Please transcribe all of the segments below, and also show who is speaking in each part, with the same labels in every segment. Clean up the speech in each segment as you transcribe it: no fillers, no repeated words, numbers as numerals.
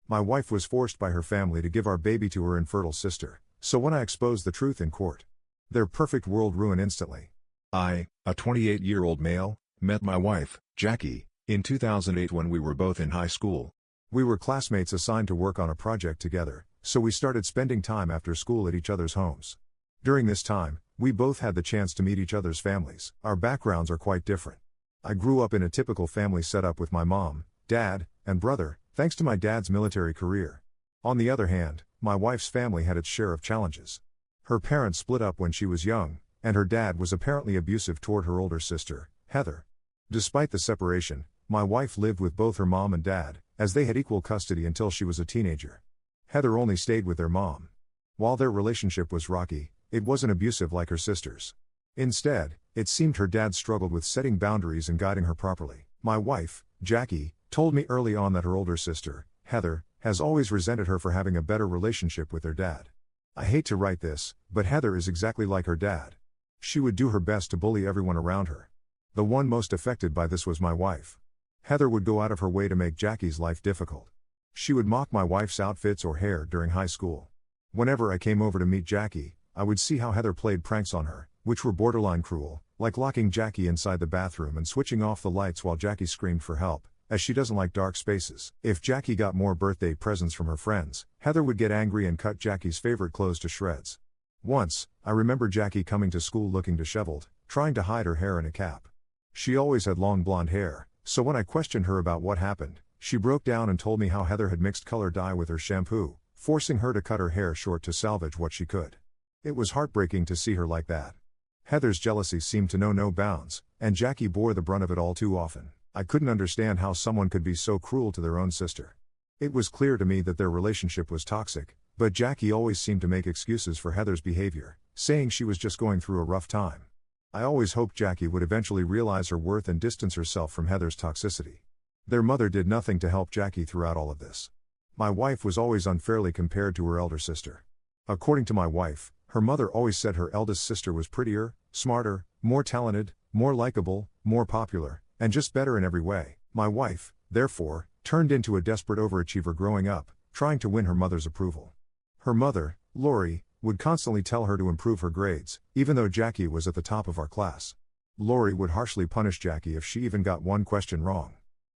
Speaker 1: My wife was forced by her family to give our baby to her infertile sister, so when I exposed the truth in court, their perfect world ruined instantly. I, a 28-year-old male, met my wife, Jackie, in 2008 when we were both in high school. We were classmates assigned to work on a project together, so we started spending time after school at each other's homes. During this time, we both had the chance to meet each other's families. Our backgrounds are quite different. I grew up in a typical family setup with my mom, dad, and brother, thanks to my dad's military career. On the other hand, my wife's family had its share of challenges. Her parents split up when she was young, and her dad was apparently abusive toward her older sister, Heather. Despite the separation, my wife lived with both her mom and dad, as they had equal custody until she was a teenager. Heather only stayed with their mom. While their relationship was rocky, it wasn't abusive like her sister's. Instead, it seemed her dad struggled with setting boundaries and guiding her properly. My wife, Jackie, told me early on that her older sister, Heather, has always resented her for having a better relationship with her dad. I hate to write this, but Heather is exactly like her dad. She would do her best to bully everyone around her. The one most affected by this was my wife. Heather would go out of her way to make Jackie's life difficult. She would mock my wife's outfits or hair during high school. Whenever I came over to meet Jackie, I would see how Heather played pranks on her, which were borderline cruel, like locking Jackie inside the bathroom and switching off the lights while Jackie screamed for help, as she doesn't like dark spaces. If Jackie got more birthday presents from her friends, Heather would get angry and cut Jackie's favorite clothes to shreds. Once, I remember Jackie coming to school looking disheveled, trying to hide her hair in a cap. She always had long blonde hair, so when I questioned her about what happened, she broke down and told me how Heather had mixed color dye with her shampoo, forcing her to cut her hair short to salvage what she could. It was heartbreaking to see her like that. Heather's jealousy seemed to know no bounds, and Jackie bore the brunt of it all too often. I couldn't understand how someone could be so cruel to their own sister. It was clear to me that their relationship was toxic, but Jackie always seemed to make excuses for Heather's behavior, saying she was just going through a rough time. I always hoped Jackie would eventually realize her worth and distance herself from Heather's toxicity. Their mother did nothing to help Jackie throughout all of this. My wife was always unfairly compared to her elder sister. According to my wife, her mother always said her eldest sister was prettier, smarter, more talented, more likable, more popular, and just better in every way. My wife, therefore, turned into a desperate overachiever growing up, trying to win her mother's approval. Her mother, Lori, would constantly tell her to improve her grades, even though Jackie was at the top of our class. Lori would harshly punish Jackie if she even got one question wrong.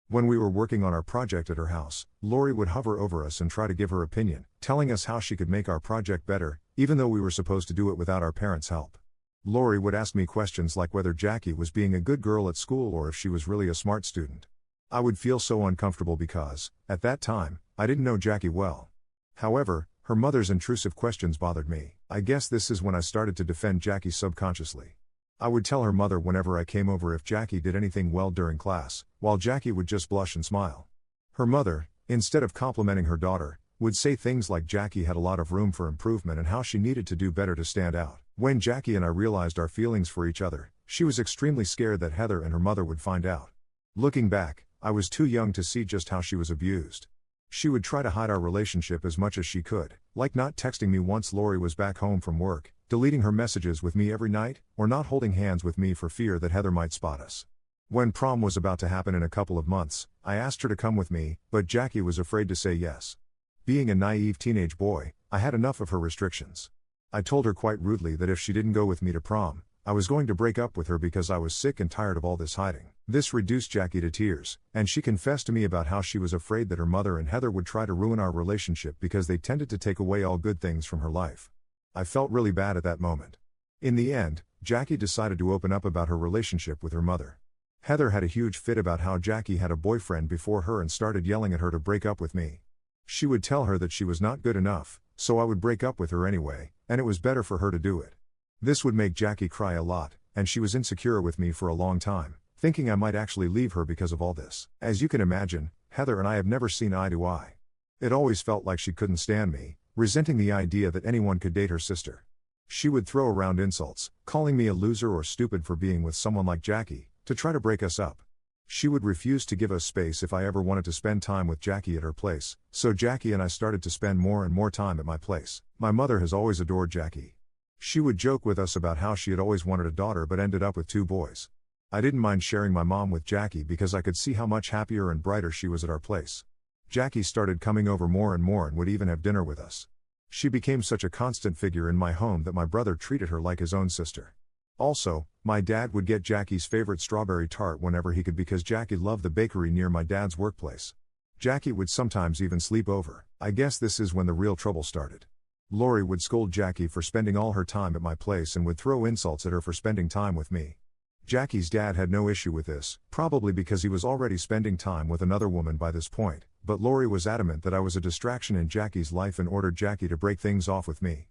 Speaker 1: When we were working on our project at her house, Lori would hover over us and try to give her opinion, telling us how she could make our project better, even though we were supposed to do it without our parents' help. Lori would ask me questions like whether Jackie was being a good girl at school or if she was really a smart student. I would feel so uncomfortable because, at that time, I didn't know Jackie well. However, her mother's intrusive questions bothered me. I guess this is when I started to defend Jackie subconsciously. I would tell her mother whenever I came over if Jackie did anything well during class, while Jackie would just blush and smile. Her mother, instead of complimenting her daughter, would say things like Jackie had a lot of room for improvement and how she needed to do better to stand out. When Jackie and I realized our feelings for each other, she was extremely scared that Heather and her mother would find out. Looking back, I was too young to see just how she was abused. She would try to hide our relationship as much as she could, like not texting me once Lori was back home from work, deleting her messages with me every night, or not holding hands with me for fear that Heather might spot us. When prom was about to happen in a couple of months, I asked her to come with me, but Jackie was afraid to say yes. Being a naive teenage boy, I had enough of her restrictions. I told her quite rudely that if she didn't go with me to prom, I was going to break up with her because I was sick and tired of all this hiding. This reduced Jackie to tears, and she confessed to me about how she was afraid that her mother and Heather would try to ruin our relationship because they tended to take away all good things from her life. I felt really bad at that moment. In the end, Jackie decided to open up about her relationship with her mother. Heather had a huge fit about how Jackie had a boyfriend before her and started yelling at her to break up with me. She would tell her that she was not good enough, so I would break up with her anyway, and it was better for her to do it. This would make Jackie cry a lot, and she was insecure with me for a long time, thinking I might actually leave her because of all this. As you can imagine, Heather and I have never seen eye to eye. It always felt like she couldn't stand me, resenting the idea that anyone could date her sister. She would throw around insults, calling me a loser or stupid for being with someone like Jackie, to try to break us up. She would refuse to give us space if I ever wanted to spend time with Jackie at her place, so Jackie and I started to spend more and more time at my place. My mother has always adored Jackie. She would joke with us about how she had always wanted a daughter but ended up with 2 boys. I didn't mind sharing my mom with Jackie because I could see how much happier and brighter she was at our place. Jackie started coming over more and would even have dinner with us. She became such a constant figure in my home that my brother treated her like his own sister. Also, my dad would get Jackie's favorite strawberry tart whenever he could because Jackie loved the bakery near my dad's workplace. Jackie would sometimes even sleep over. I guess this is when the real trouble started. Lori would scold Jackie for spending all her time at my place and would throw insults at her for spending time with me. Jackie's dad had no issue with this, probably because he was already spending time with another woman by this point, but Lori was adamant that I was a distraction in Jackie's life and ordered Jackie to break things off with me.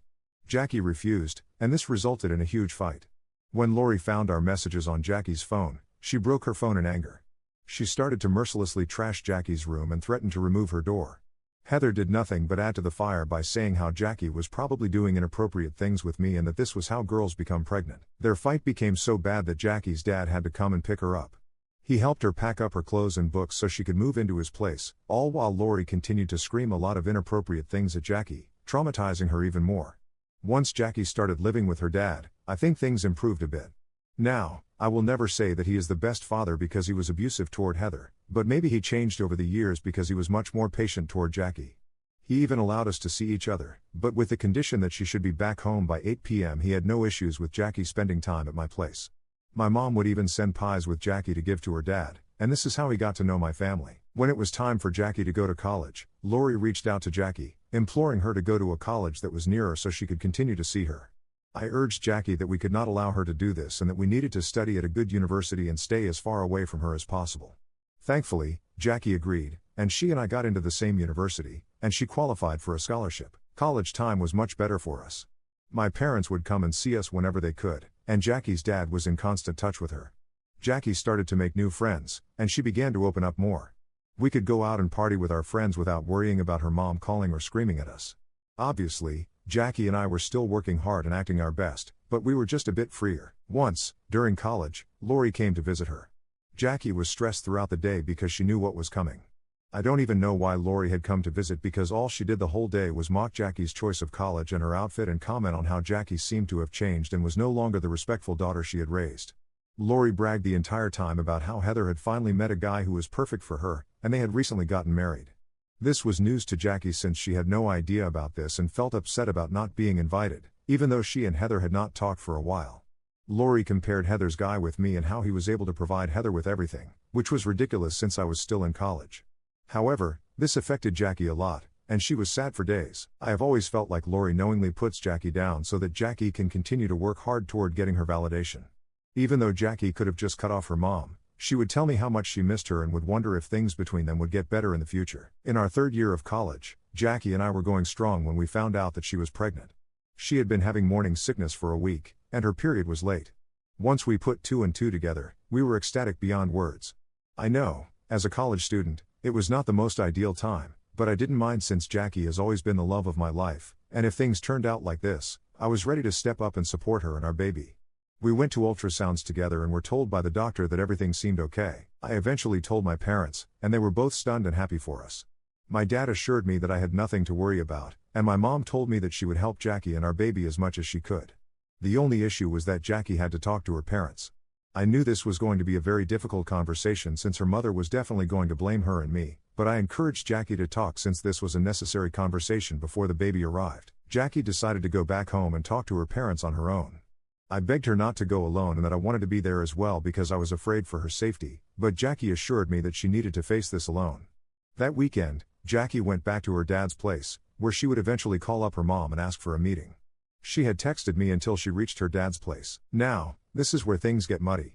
Speaker 1: Jackie refused, and this resulted in a huge fight. When Lori found our messages on Jackie's phone, she broke her phone in anger. She started to mercilessly trash Jackie's room and threatened to remove her door. Heather did nothing but add to the fire by saying how Jackie was probably doing inappropriate things with me and that this was how girls become pregnant. Their fight became so bad that Jackie's dad had to come and pick her up. He helped her pack up her clothes and books so she could move into his place, all while Lori continued to scream a lot of inappropriate things at Jackie, traumatizing her even more. Once Jackie started living with her dad, I think things improved a bit. Now, I will never say that he is the best father because he was abusive toward Heather, but maybe he changed over the years because he was much more patient toward Jackie. He even allowed us to see each other, but with the condition that she should be back home by 8 p.m. He had no issues with Jackie spending time at my place. My mom would even send pies with Jackie to give to her dad, and this is how he got to know my family. When it was time for Jackie to go to college, Lori reached out to Jackie, imploring her to go to a college that was near her so she could continue to see her. I urged Jackie that we could not allow her to do this and that we needed to study at a good university and stay as far away from her as possible. Thankfully, Jackie agreed, and she and I got into the same university, and she qualified for a scholarship. College time was much better for us. My parents would come and see us whenever they could, and Jackie's dad was in constant touch with her. Jackie started to make new friends, and she began to open up more. We could go out and party with our friends without worrying about her mom calling or screaming at us. Obviously, Jackie and I were still working hard and acting our best, but we were just a bit freer. Once, during college, Lori came to visit her. Jackie was stressed throughout the day because she knew what was coming. I don't even know why Lori had come to visit because all she did the whole day was mock Jackie's choice of college and her outfit and comment on how Jackie seemed to have changed and was no longer the respectful daughter she had raised. Lori bragged the entire time about how Heather had finally met a guy who was perfect for her, and they had recently gotten married. This was news to Jackie since she had no idea about this and felt upset about not being invited, even though she and Heather had not talked for a while. Lori compared Heather's guy with me and how he was able to provide Heather with everything, which was ridiculous since I was still in college. However, this affected Jackie a lot, and she was sad for days. I have always felt like Lori knowingly puts Jackie down so that Jackie can continue to work hard toward getting her validation. Even though Jackie could have just cut off her mom, she would tell me how much she missed her and would wonder if things between them would get better in the future. In our third year of college, Jackie and I were going strong when we found out that she was pregnant. She had been having morning sickness for a week, and her period was late. Once we put two and two together, we were ecstatic beyond words. I know, as a college student, it was not the most ideal time, but I didn't mind since Jackie has always been the love of my life, and if things turned out like this, I was ready to step up and support her and our baby. We went to ultrasounds together and were told by the doctor that everything seemed okay. I eventually told my parents, and they were both stunned and happy for us. My dad assured me that I had nothing to worry about, and my mom told me that she would help Jackie and our baby as much as she could. The only issue was that Jackie had to talk to her parents. I knew this was going to be a very difficult conversation since her mother was definitely going to blame her and me, but I encouraged Jackie to talk since this was a necessary conversation before the baby arrived. Jackie decided to go back home and talk to her parents on her own. I begged her not to go alone and that I wanted to be there as well because I was afraid for her safety, but Jackie assured me that she needed to face this alone. That weekend, Jackie went back to her dad's place, where she would eventually call up her mom and ask for a meeting. She had texted me until she reached her dad's place. Now, this is where things get muddy.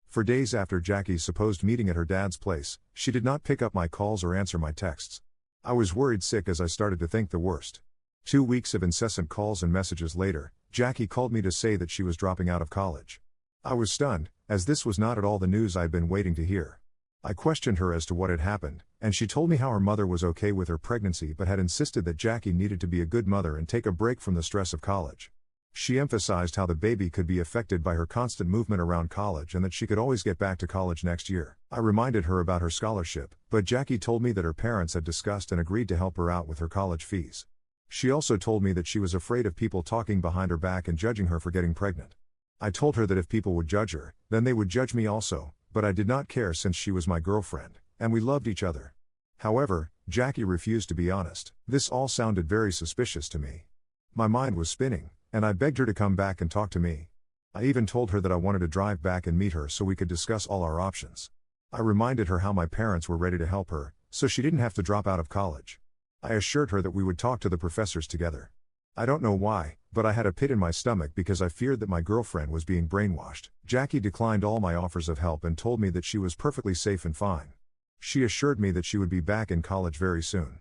Speaker 1: For days after Jackie's supposed meeting at her dad's place, she did not pick up my calls or answer my texts. I was worried sick as I started to think the worst. 2 weeks of incessant calls and messages later, Jackie called me to say that she was dropping out of college. I was stunned, as this was not at all the news I had been waiting to hear. I questioned her as to what had happened, and she told me how her mother was okay with her pregnancy but had insisted that Jackie needed to be a good mother and take a break from the stress of college. She emphasized how the baby could be affected by her constant movement around college and that she could always get back to college next year. I reminded her about her scholarship, but Jackie told me that her parents had discussed and agreed to help her out with her college fees. She also told me that she was afraid of people talking behind her back and judging her for getting pregnant. I told her that if people would judge her, then they would judge me also, but I did not care since she was my girlfriend, and we loved each other. However, Jackie refused to be honest. This all sounded very suspicious to me. My mind was spinning, and I begged her to come back and talk to me. I even told her that I wanted to drive back and meet her so we could discuss all our options. I reminded her how my parents were ready to help her, so she didn't have to drop out of college. I assured her that we would talk to the professors together. I don't know why, but I had a pit in my stomach because I feared that my girlfriend was being brainwashed. Jackie declined all my offers of help and told me that she was perfectly safe and fine. She assured me that she would be back in college very soon.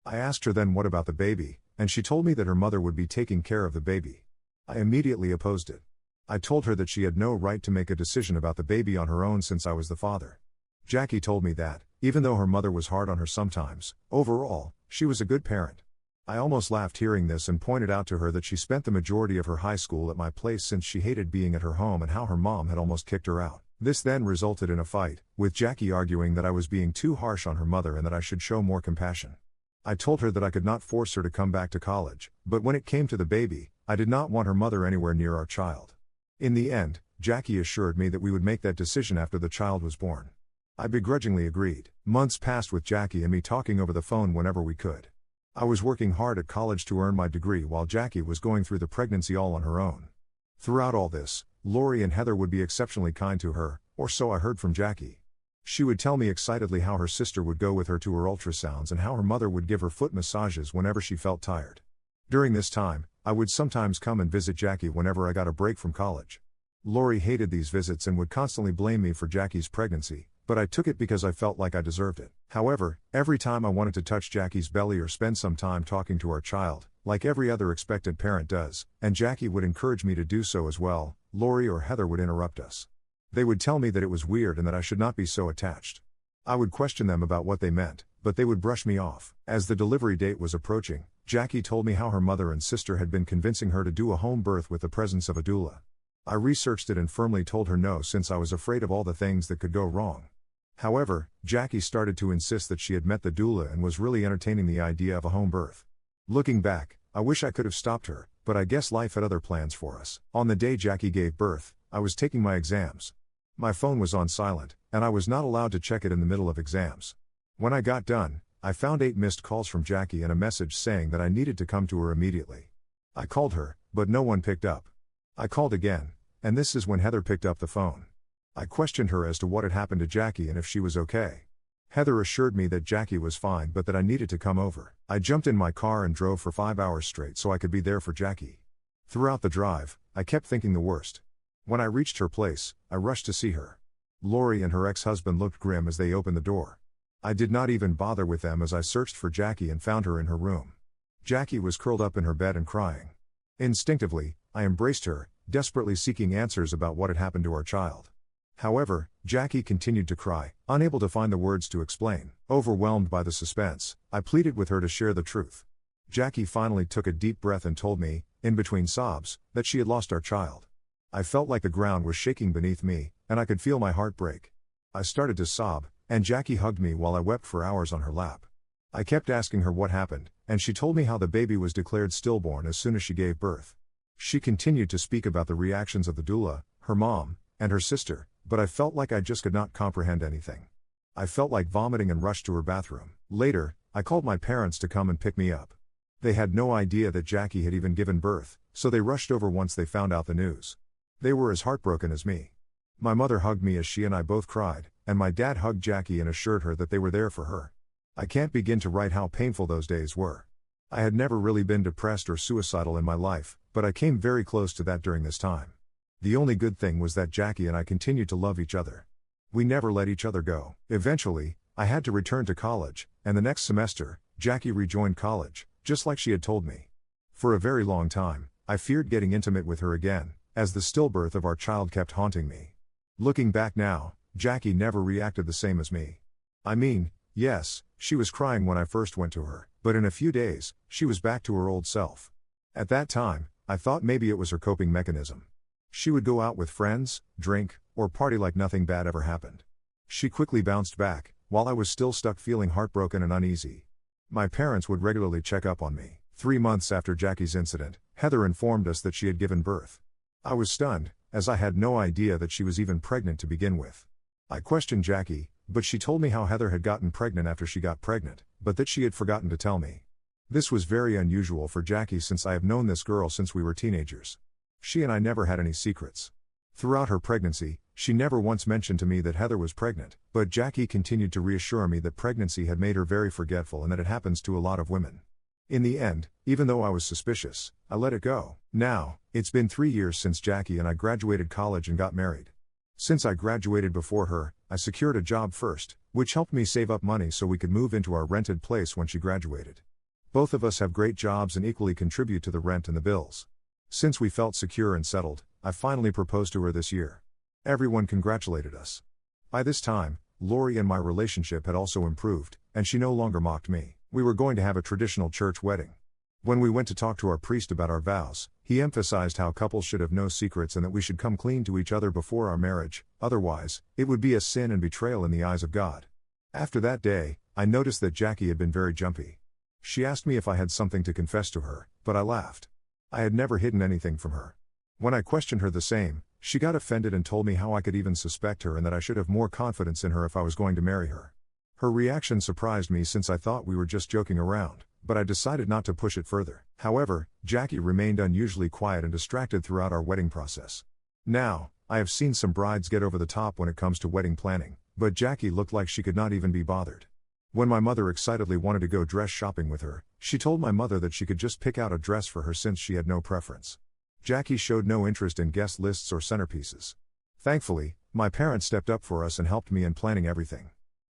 Speaker 1: I asked her then what about the baby, and she told me that her mother would be taking care of the baby. I immediately opposed it. I told her that she had no right to make a decision about the baby on her own since I was the father. Jackie told me that, even though her mother was hard on her sometimes, overall, she was a good parent. I almost laughed hearing this and pointed out to her that she spent the majority of her high school at my place since she hated being at her home and how her mom had almost kicked her out. This then resulted in a fight, with Jackie arguing that I was being too harsh on her mother and that I should show more compassion. I told her that I could not force her to come back to college, but when it came to the baby, I did not want her mother anywhere near our child. In the end, Jackie assured me that we would make that decision after the child was born. I begrudgingly agreed. Months passed with Jackie and me talking over the phone whenever we could. I was working hard at college to earn my degree while Jackie was going through the pregnancy all on her own. Throughout all this, Lori and Heather would be exceptionally kind to her, or so I heard from Jackie. She would tell me excitedly how her sister would go with her to her ultrasounds and how her mother would give her foot massages whenever she felt tired. During this time, I would sometimes come and visit Jackie whenever I got a break from college. Lori hated these visits and would constantly blame me for Jackie's pregnancy, but I took it because I felt like I deserved it. However, every time I wanted to touch Jackie's belly or spend some time talking to our child, like every other expectant parent does, and Jackie would encourage me to do so as well, Lori or Heather would interrupt us. They would tell me that it was weird and that I should not be so attached. I would question them about what they meant, but they would brush me off. As the delivery date was approaching, Jackie told me how her mother and sister had been convincing her to do a home birth with the presence of a doula. I researched it and firmly told her no since I was afraid of all the things that could go wrong. However, Jackie started to insist that she had met the doula and was really entertaining the idea of a home birth. Looking back, I wish I could have stopped her, but I guess life had other plans for us. On the day Jackie gave birth, I was taking my exams. My phone was on silent, and I was not allowed to check it in the middle of exams. When I got done, I found 8 missed calls from Jackie and a message saying that I needed to come to her immediately. I called her, but no one picked up. I called again, and this is when Heather picked up the phone. I questioned her as to what had happened to Jackie and if she was okay. Heather assured me that Jackie was fine but that I needed to come over. I jumped in my car and drove for 5 hours straight so I could be there for Jackie. Throughout the drive, I kept thinking the worst. When I reached her place, I rushed to see her. Lori and her ex-husband looked grim as they opened the door. I did not even bother with them as I searched for Jackie and found her in her room. Jackie was curled up in her bed and crying. Instinctively, I embraced her, desperately seeking answers about what had happened to our child. However, Jackie continued to cry, unable to find the words to explain. Overwhelmed by the suspense, I pleaded with her to share the truth. Jackie finally took a deep breath and told me, in between sobs, that she had lost our child. I felt like the ground was shaking beneath me, and I could feel my heart break. I started to sob, and Jackie hugged me while I wept for hours on her lap. I kept asking her what happened, and she told me how the baby was declared stillborn as soon as she gave birth. She continued to speak about the reactions of the doula, her mom, and her sister, but I felt like I just could not comprehend anything. I felt like vomiting and rushed to her bathroom. Later, I called my parents to come and pick me up. They had no idea that Jackie had even given birth, so they rushed over once they found out the news. They were as heartbroken as me. My mother hugged me as she and I both cried, and my dad hugged Jackie and assured her that they were there for her. I can't begin to write how painful those days were. I had never really been depressed or suicidal in my life, but I came very close to that during this time. The only good thing was that Jackie and I continued to love each other. We never let each other go. Eventually, I had to return to college, and the next semester, Jackie rejoined college, just like she had told me. For a very long time, I feared getting intimate with her again, as the stillbirth of our child kept haunting me. Looking back now, Jackie never reacted the same as me. I mean, yes, she was crying when I first went to her, but in a few days, she was back to her old self. At that time, I thought maybe it was her coping mechanism. She would go out with friends, drink, or party like nothing bad ever happened. She quickly bounced back, while I was still stuck feeling heartbroken and uneasy. My parents would regularly check up on me. 3 months after Jackie's incident, Heather informed us that she had given birth. I was stunned, as I had no idea that she was even pregnant to begin with. I questioned Jackie, but she told me how Heather had gotten pregnant after she got pregnant, but that she had forgotten to tell me. This was very unusual for Jackie since I have known this girl since we were teenagers. She and I never had any secrets. Throughout her pregnancy, she never once mentioned to me that Heather was pregnant, but Jackie continued to reassure me that pregnancy had made her very forgetful and that it happens to a lot of women. In the end, even though I was suspicious, I let it go. Now, it's been 3 years since Jackie and I graduated college and got married. Since I graduated before her, I secured a job first, which helped me save up money so we could move into our rented place when she graduated. Both of us have great jobs and equally contribute to the rent and the bills. Since we felt secure and settled, I finally proposed to her this year. Everyone congratulated us. By this time, Lori and my relationship had also improved, and she no longer mocked me. We were going to have a traditional church wedding. When we went to talk to our priest about our vows, he emphasized how couples should have no secrets and that we should come clean to each other before our marriage, otherwise, it would be a sin and betrayal in the eyes of God. After that day, I noticed that Jackie had been very jumpy. She asked me if I had something to confess to her, but I laughed. I had never hidden anything from her. When I questioned her the same, she got offended and told me how I could even suspect her and that I should have more confidence in her if I was going to marry her. Her reaction surprised me since I thought we were just joking around, but I decided not to push it further. However, Jackie remained unusually quiet and distracted throughout our wedding process. Now, I have seen some brides get over the top when it comes to wedding planning, but Jackie looked like she could not even be bothered. When my mother excitedly wanted to go dress shopping with her, she told my mother that she could just pick out a dress for her since she had no preference. Jackie showed no interest in guest lists or centerpieces. Thankfully, my parents stepped up for us and helped me in planning everything.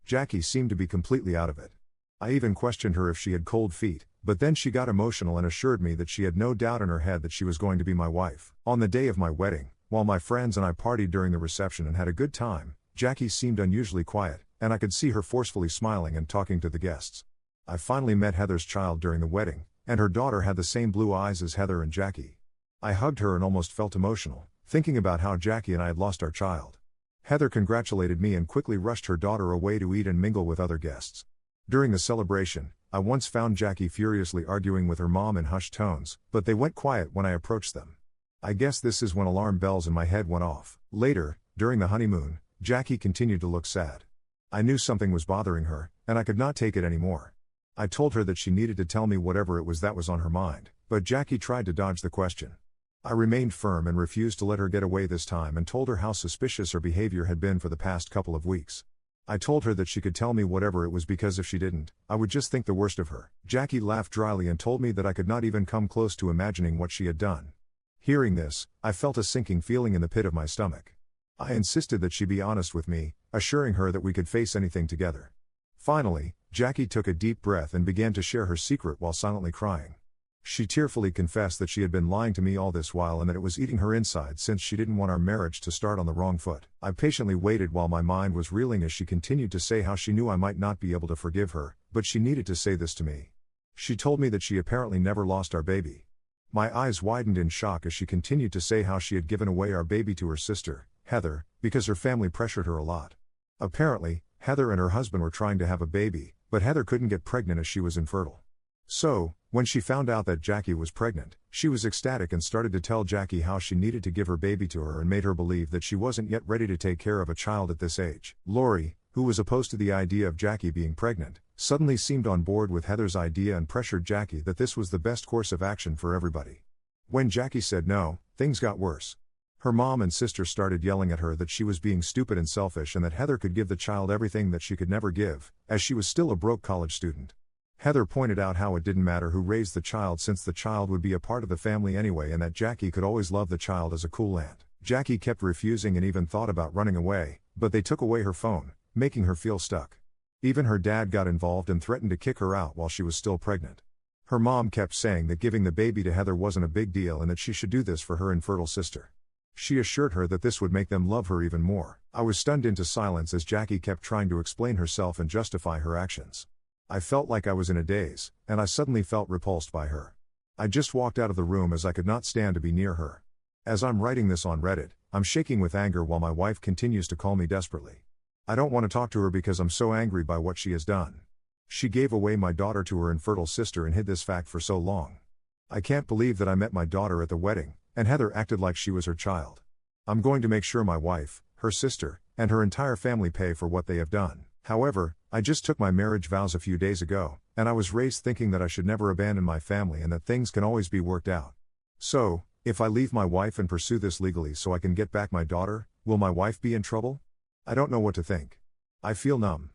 Speaker 1: Jackie seemed to be completely out of it. I even questioned her if she had cold feet, but then she got emotional and assured me that she had no doubt in her head that she was going to be my wife. On the day of my wedding, while my friends and I partied during the reception and had a good time, Jackie seemed unusually quiet, and I could see her forcefully smiling and talking to the guests. I finally met Heather's child during the wedding, and her daughter had the same blue eyes as Heather and Jackie. I hugged her and almost felt emotional, thinking about how Jackie and I had lost our child. Heather congratulated me and quickly rushed her daughter away to eat and mingle with other guests. During the celebration, I once found Jackie furiously arguing with her mom in hushed tones, but they went quiet when I approached them. I guess this is when alarm bells in my head went off. Later, during the honeymoon, Jackie continued to look sad. I knew something was bothering her, and I could not take it anymore. I told her that she needed to tell me whatever it was that was on her mind, but Jackie tried to dodge the question. I remained firm and refused to let her get away this time and told her how suspicious her behavior had been for the past couple of weeks. I told her that she could tell me whatever it was because if she didn't, I would just think the worst of her. Jackie laughed dryly and told me that I could not even come close to imagining what she had done. Hearing this, I felt a sinking feeling in the pit of my stomach. I insisted that she be honest with me, assuring her that we could face anything together. Finally, Jackie took a deep breath and began to share her secret while silently crying. She tearfully confessed that she had been lying to me all this while and that it was eating her inside since she didn't want our marriage to start on the wrong foot. I patiently waited while my mind was reeling as she continued to say how she knew I might not be able to forgive her, but she needed to say this to me. She told me that she apparently never lost our baby. My eyes widened in shock as she continued to say how she had given away our baby to her sister, Heather, because her family pressured her a lot. Apparently, Heather and her husband were trying to have a baby, but Heather couldn't get pregnant as she was infertile. So, when she found out that Jackie was pregnant, she was ecstatic and started to tell Jackie how she needed to give her baby to her and made her believe that she wasn't yet ready to take care of a child at this age. Lori, who was opposed to the idea of Jackie being pregnant, suddenly seemed on board with Heather's idea and pressured Jackie that this was the best course of action for everybody. When Jackie said no, things got worse. Her mom and sister started yelling at her that she was being stupid and selfish and that Heather could give the child everything that she could never give, as she was still a broke college student. Heather pointed out how it didn't matter who raised the child since the child would be a part of the family anyway and that Jackie could always love the child as a cool aunt. Jackie kept refusing and even thought about running away, but they took away her phone, making her feel stuck. Even her dad got involved and threatened to kick her out while she was still pregnant. Her mom kept saying that giving the baby to Heather wasn't a big deal and that she should do this for her infertile sister. She assured her that this would make them love her even more. I was stunned into silence as Jackie kept trying to explain herself and justify her actions. I felt like I was in a daze, and I suddenly felt repulsed by her. I just walked out of the room as I could not stand to be near her. As I'm writing this on Reddit, I'm shaking with anger while my wife continues to call me desperately. I don't want to talk to her because I'm so angry by what she has done. She gave away my daughter to her infertile sister and hid this fact for so long. I can't believe that I met my daughter at the wedding, and Heather acted like she was her child. I'm going to make sure my wife, her sister, and her entire family pay for what they have done. However, I just took my marriage vows a few days ago, and I was raised thinking that I should never abandon my family and that things can always be worked out. So, if I leave my wife and pursue this legally so I can get back my daughter, will my wife be in trouble? I don't know what to think. I feel numb.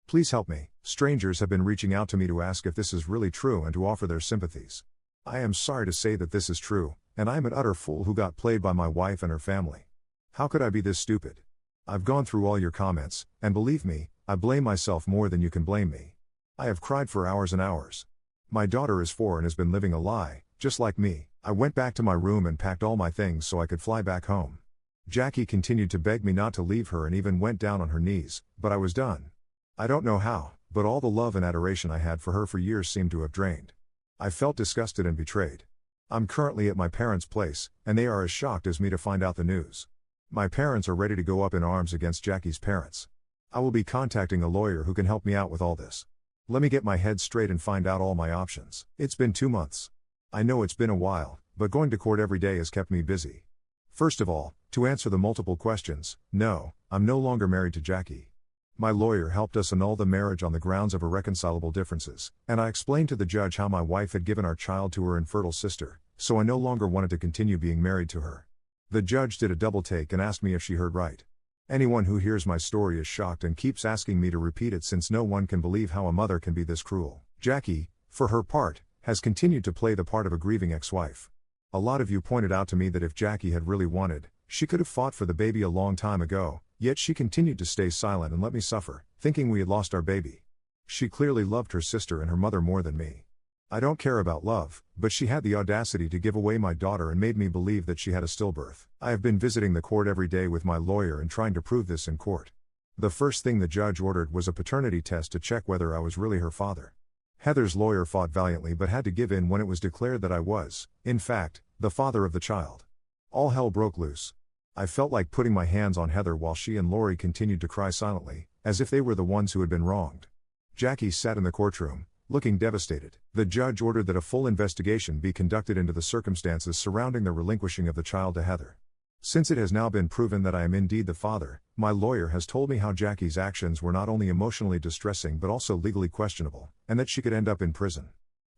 Speaker 1: Please help me. Strangers have been reaching out to me to ask if this is really true and to offer their sympathies. I am sorry to say that this is true, and I am an utter fool who got played by my wife and her family. How could I be this stupid? I've gone through all your comments, and believe me, I blame myself more than you can blame me. I have cried for hours and hours. My daughter is 4 and has been living a lie, just like me. I went back to my room and packed all my things so I could fly back home. Jackie continued to beg me not to leave her and even went down on her knees, but I was done. I don't know how, but all the love and adoration I had for her for years seemed to have drained. I felt disgusted and betrayed. I'm currently at my parents' place, and they are as shocked as me to find out the news. My parents are ready to go up in arms against Jackie's parents. I will be contacting a lawyer who can help me out with all this. Let me get my head straight and find out all my options. It's been 2 months. I know it's been a while, but going to court every day has kept me busy. First of all, to answer the multiple questions, no, I'm no longer married to Jackie. My lawyer helped us annul the marriage on the grounds of irreconcilable differences, and I explained to the judge how my wife had given our child to her infertile sister, so I no longer wanted to continue being married to her. The judge did a double take and asked me if she heard right. Anyone who hears my story is shocked and keeps asking me to repeat it since no one can believe how a mother can be this cruel. Jackie, for her part, has continued to play the part of a grieving ex-wife. A lot of you pointed out to me that if Jackie had really wanted, she could have fought for the baby a long time ago, yet she continued to stay silent and let me suffer, thinking we had lost our baby. She clearly loved her sister and her mother more than me. I don't care about love, but she had the audacity to give away my daughter and made me believe that she had a stillbirth. I have been visiting the court every day with my lawyer and trying to prove this in court. The first thing the judge ordered was a paternity test to check whether I was really her father. Heather's lawyer fought valiantly but had to give in when it was declared that I was, in fact, the father of the child. All hell broke loose. I felt like putting my hands on Heather while she and Lori continued to cry silently, as if they were the ones who had been wronged. Jackie sat in the courtroom, looking devastated. The judge ordered that a full investigation be conducted into the circumstances surrounding the relinquishing of the child to Heather. Since it has now been proven that I am indeed the father, my lawyer has told me how Jackie's actions were not only emotionally distressing but also legally questionable, and that she could end up in prison.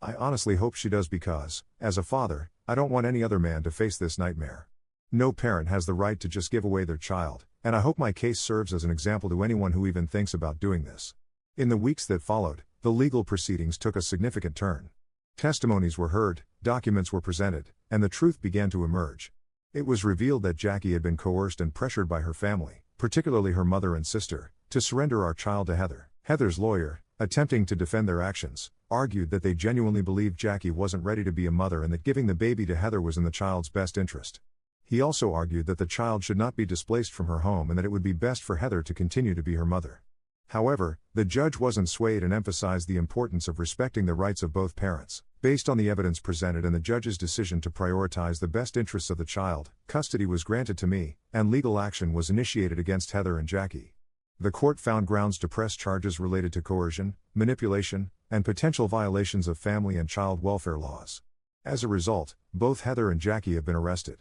Speaker 1: I honestly hope she does because, as a father, I don't want any other man to face this nightmare. No parent has the right to just give away their child, and I hope my case serves as an example to anyone who even thinks about doing this. In the weeks that followed, the legal proceedings took a significant turn. Testimonies were heard, documents were presented, and the truth began to emerge. It was revealed that Jackie had been coerced and pressured by her family, particularly her mother and sister, to surrender our child to Heather. Heather's lawyer, attempting to defend their actions, argued that they genuinely believed Jackie wasn't ready to be a mother and that giving the baby to Heather was in the child's best interest. He also argued that the child should not be displaced from her home and that it would be best for Heather to continue to be her mother. However, the judge wasn't swayed and emphasized the importance of respecting the rights of both parents. Based on the evidence presented and the judge's decision to prioritize the best interests of the child, custody was granted to me, and legal action was initiated against Heather and Jackie. The court found grounds to press charges related to coercion, manipulation, and potential violations of family and child welfare laws. As a result, both Heather and Jackie have been arrested.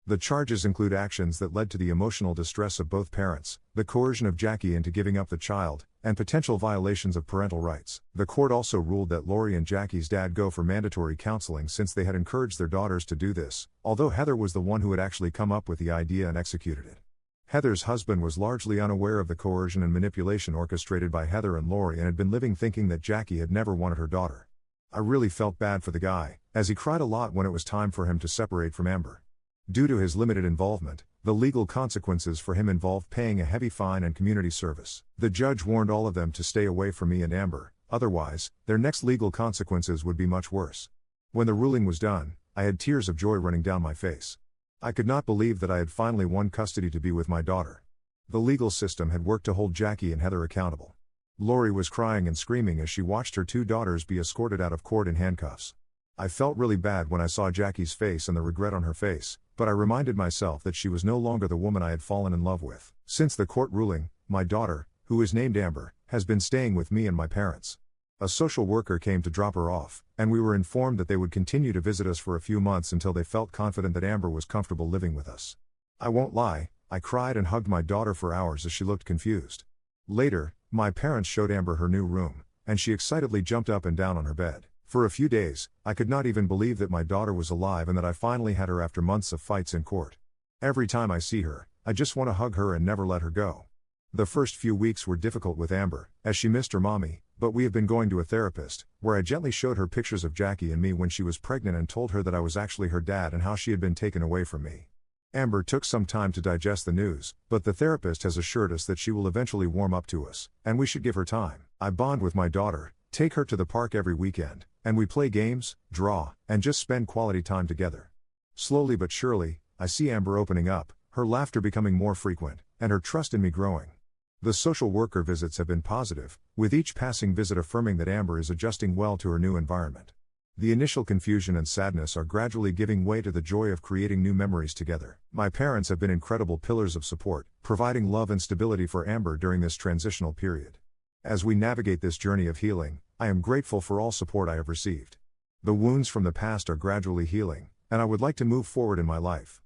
Speaker 1: The charges include actions that led to the emotional distress of both parents, the coercion of Jackie into giving up the child, and potential violations of parental rights. The court also ruled that Lori and Jackie's dad go for mandatory counseling since they had encouraged their daughters to do this, although Heather was the one who had actually come up with the idea and executed it. Heather's husband was largely unaware of the coercion and manipulation orchestrated by Heather and Lori and had been living thinking that Jackie had never wanted her daughter. I really felt bad for the guy, as he cried a lot when it was time for him to separate from Amber. Due to his limited involvement, the legal consequences for him involved paying a heavy fine and community service. The judge warned all of them to stay away from me and Amber, otherwise, their next legal consequences would be much worse. When the ruling was done, I had tears of joy running down my face. I could not believe that I had finally won custody to be with my daughter. The legal system had worked to hold Jackie and Heather accountable. Lori was crying and screaming as she watched her 2 daughters be escorted out of court in handcuffs. I felt really bad when I saw Jackie's face and the regret on her face, but I reminded myself that she was no longer the woman I had fallen in love with. Since the court ruling, my daughter, who is named Amber, has been staying with me and my parents. A social worker came to drop her off, and we were informed that they would continue to visit us for a few months until they felt confident that Amber was comfortable living with us. I won't lie, I cried and hugged my daughter for hours as she looked confused. Later, my parents showed Amber her new room, and she excitedly jumped up and down on her bed. For a few days, I could not even believe that my daughter was alive and that I finally had her after months of fights in court. Every time I see her, I just want to hug her and never let her go. The first few weeks were difficult with Amber, as she missed her mommy, but we have been going to a therapist, where I gently showed her pictures of Jackie and me when she was pregnant and told her that I was actually her dad and how she had been taken away from me. Amber took some time to digest the news, but the therapist has assured us that she will eventually warm up to us, and we should give her time. I bond with my daughter, take her to the park every weekend, and we play games, draw, and just spend quality time together. Slowly but surely, I see Amber opening up, her laughter becoming more frequent, and her trust in me growing. The social worker visits have been positive, with each passing visit affirming that Amber is adjusting well to her new environment. The initial confusion and sadness are gradually giving way to the joy of creating new memories together. My parents have been incredible pillars of support, providing love and stability for Amber during this transitional period. As we navigate this journey of healing, I am grateful for all support I have received. The wounds from the past are gradually healing, and I would like to move forward in my life.